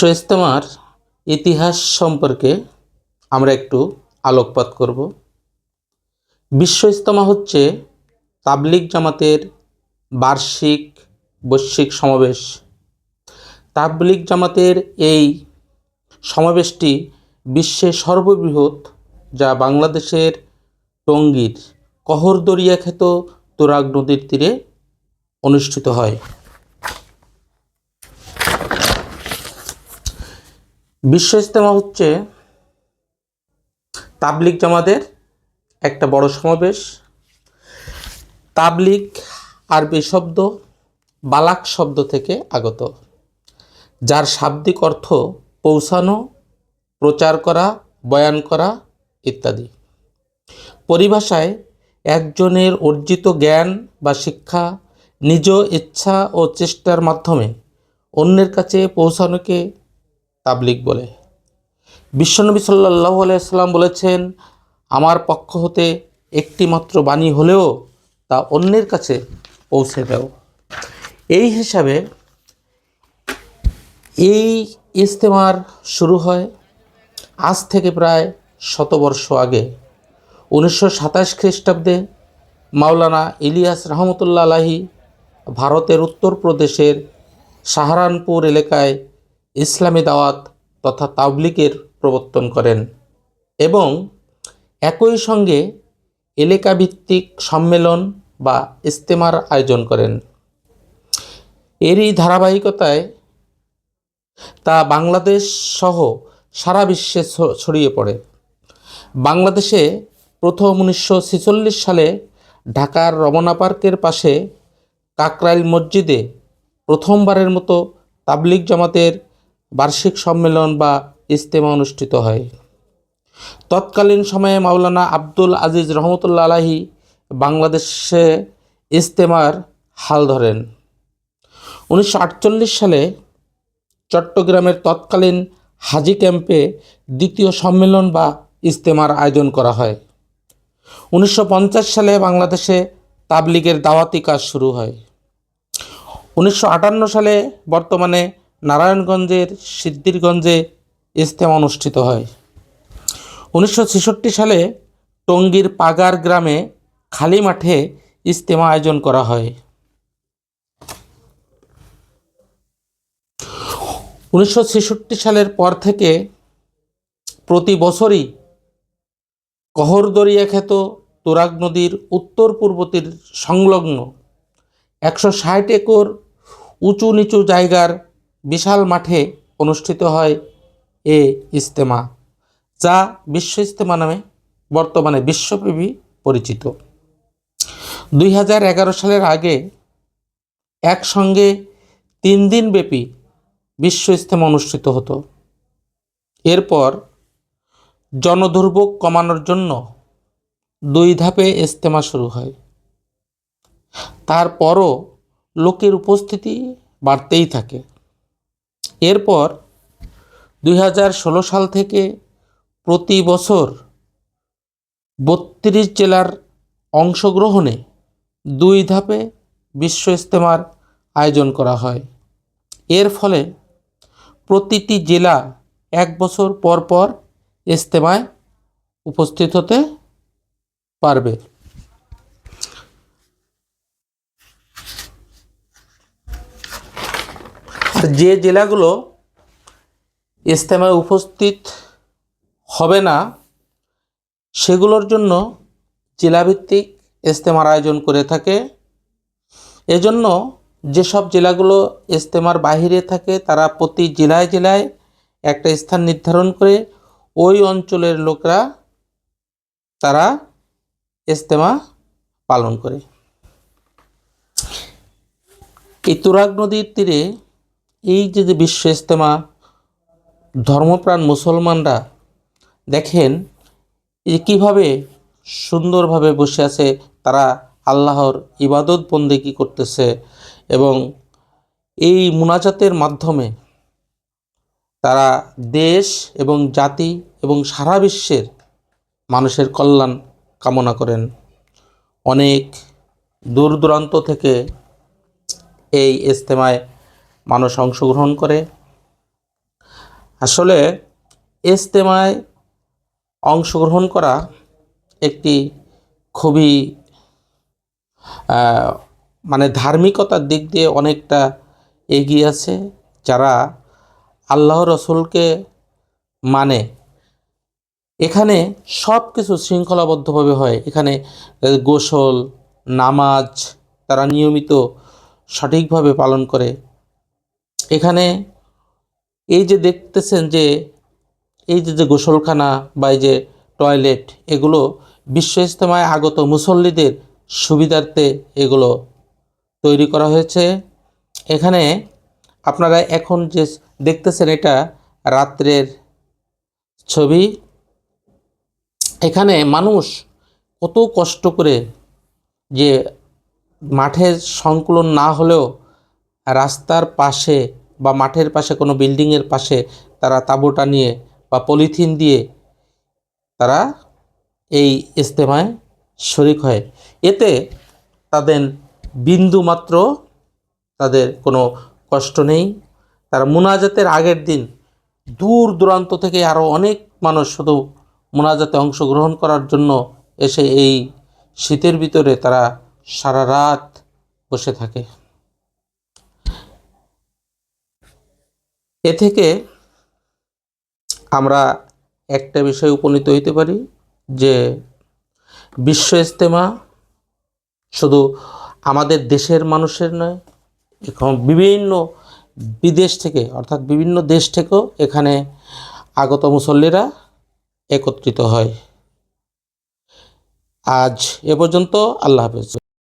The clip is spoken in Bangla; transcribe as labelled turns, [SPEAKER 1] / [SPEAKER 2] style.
[SPEAKER 1] বিশ্ব ইজতেমার ইতিহাস সম্পর্কে আমরা একটু আলোকপাত করব। বিশ্ব ইজতেমা হচ্ছে তাবলিগ জামাতের বার্ষিক বৈশ্বিক সমাবেশ। তাবলিগ জামাতের এই সমাবেশটি বিশ্বের সর্ববৃহৎ, যা বাংলাদেশের টঙ্গীর কহরদরিয়া খ্যাত তুরাগ নদীর তীরে অনুষ্ঠিত হয়। বিশ্ব ইজতেমা হচ্ছে তাবলিগ জামাতের একটা বড় সমাবেশ। তাবলিগ আরবি শব্দ বালাক শব্দ থেকে আগত, যার শাব্দিক অর্থ পৌঁছানো, প্রচার করা, বয়ান করা ইত্যাদি। পরিভাষায় একজনের অর্জিত জ্ঞান বা শিক্ষা নিজ ইচ্ছা ও চেষ্টার মাধ্যমে অন্যের কাছে পৌঁছানোকে তাবলিগ বলে। বিশ্বনবী সাল্লাল্লাহু আলাইহি সাল্লাম বলেছেন, আমার পক্ষ হতে একটি মাত্র বাণী হলেও তা অন্যের কাছে পৌঁছে দাও। এই হিসাবে এই ইজতেমার শুরু হয় আজ থেকে প্রায় শতবর্ষ আগে। 1927 খ্রিস্টাব্দে মাওলানা ইলিয়াস রহমতুল্লাহ আলাহি ভারতের উত্তরপ্রদেশের সাহারানপুর এলাকায় ইসলামী দাওয়াত তথা তাবলিগের প্রবর্তন করেন এবং একই সঙ্গে এলাকাভিত্তিক সম্মেলন বা ইজতেমার আয়োজন করেন। এরই ধারাবাহিকতায় তা বাংলাদেশ সহ সারা বিশ্বে ছড়িয়ে পড়ে। বাংলাদেশে প্রথম 1946 সালে ঢাকার রমনা পার্কের পাশে কাকরাইল মসজিদে প্রথমবারের মতো তাবলিগ জামাতের বার্ষিক সম্মেলন বা ইজতেমা অনুষ্ঠিত হয়। তৎকালীন সময়ে মাওলানা আব্দুল আজিজ রহমতুল্লাহ আলাহি বাংলাদেশে ইজতেমার হাল ধরেন। 1948 সালে চট্টগ্রামের তৎকালীন হাজি ক্যাম্পে দ্বিতীয় সম্মেলন বা ইজতেমার আয়োজন করা হয়। 1950 সালে বাংলাদেশে তাবলিগের দাওয়াতি কাজ শুরু হয়। 1958 সালে বর্তমানে নারায়ণগঞ্জের সিদ্ধিরগঞ্জে ইজতেমা অনুষ্ঠিত হয়। 1966 সালে টঙ্গীর পাগার গ্রামে খালি মাঠে ইজতেমা আয়োজন করা হয়। 1966 সালের পর থেকে প্রতি বছরই কহরদরিয়া খ্যাত তুরাগ নদীর উত্তর পূর্ব তীর সংলগ্ন 160 একর উঁচু নিচু জায়গার বিশাল মাঠে অনুষ্ঠিত হয় এ ইজতেমা, যা বিশ্ব ইজতেমা নামে বর্তমানে বিশ্বব্যাপী পরিচিত। 2011 সালের আগে একসঙ্গে 3 দিন ব্যাপী বিশ্ব ইজতেমা অনুষ্ঠিত হতো। এরপর জনদুর্ভোগ কমানোর জন্য 2 ধাপে ইজতেমা শুরু হয়। তারপরও লোকের উপস্থিতি বাড়তেই থাকে। এরপর 2016 সাল থেকে প্রতি বছর 32 জেলার অংশগ্রহণে 2 ধাপে বিশ্ব ইজতেমার আয়োজন করা হয়। এর ফলে প্রতিটি জেলা 1 বছর পর পর ইজতেমায় উপস্থিত হতে পারবে। আর যে জেলাগুলো ইজতেমায় উপস্থিত হবে না, সেগুলোর জন্য জেলাভিত্তিক ইজতেমার আয়োজন করে থাকে। এজন্য যেসব জেলাগুলো ইজতেমার বাহিরে থাকে, তারা প্রতি জেলায় জেলায় একটা স্থান নির্ধারণ করে ওই অঞ্চলের লোকরা তারা ইজতেমা পালন করে। এই তুরাগ নদীর তীরে এই যে বিশ্ব ইজতেমা, ধর্মপ্রাণ মুসলমানরা দেখেন যে কীভাবে সুন্দরভাবে বসে আছে, তারা আল্লাহর ইবাদত বন্দেগী করতেছে এবং এই মুনাজাতের মাধ্যমে তারা দেশ এবং জাতি এবং সারা বিশ্বের মানুষের কল্যাণ কামনা করেন। অনেক দূর দূরান্ত থেকে এই ইজতেমায় মানুষ অংশগ্রহণ করে। আসলে ইজতেমায় অংশগ্রহণ করা একটি খুবই মানে ধার্মিকতার দিক দিয়ে অনেকটা এগিয়ে আছে। যারা আল্লাহ রসুলকে মানে, এখানে সব কিছু শৃঙ্খলাবদ্ধভাবে হয়। এখানে গোসল, নামাজ তারা নিয়মিত সঠিকভাবে পালন করে। এখানে এই যে দেখতেছেন যে এই যে গোসলখানা বা এই যে টয়লেট, এগুলো বিশ্ব ইজতেমায় আগত মুসল্লিদের সুবিধার্থে এগুলো তৈরি করা হয়েছে। এখানে আপনারা এখন যে দেখতেছেন এটা রাত্রের ছবি। এখানে মানুষ কত কষ্ট করে, যে মাঠের সংকুলন না হলেও রাস্তার পাশে বা মাঠের পাশে কোনো বিল্ডিংয়ের পাশে তারা তাঁবু টানিয়ে বা পলিথিন দিয়ে তারা এই ইজতেমায় শরিক হয়। এতে তাদের বিন্দুমাত্র তাদের কোনো কষ্ট নেই। তারা মুনাজাতের আগের দিন দূর দূরান্ত থেকে আরও অনেক মানুষ শুধু মুনাজাতে অংশগ্রহণ করার জন্য এসে এই শীতের ভিতরে তারা সারা রাত বসে থাকে। এ থেকে আমরা একটা বিষয়ে উপনীত হইতে পারি যে বিশ্ব ইজতেমা শুধু আমাদের দেশের মানুষের নয়, এখন বিভিন্ন বিদেশ থেকে অর্থাৎ বিভিন্ন দেশ থেকেও এখানে আগত মুসল্লিরা একত্রিত হয়। আজ এ পর্যন্ত। আল্লাহ হাফেজ।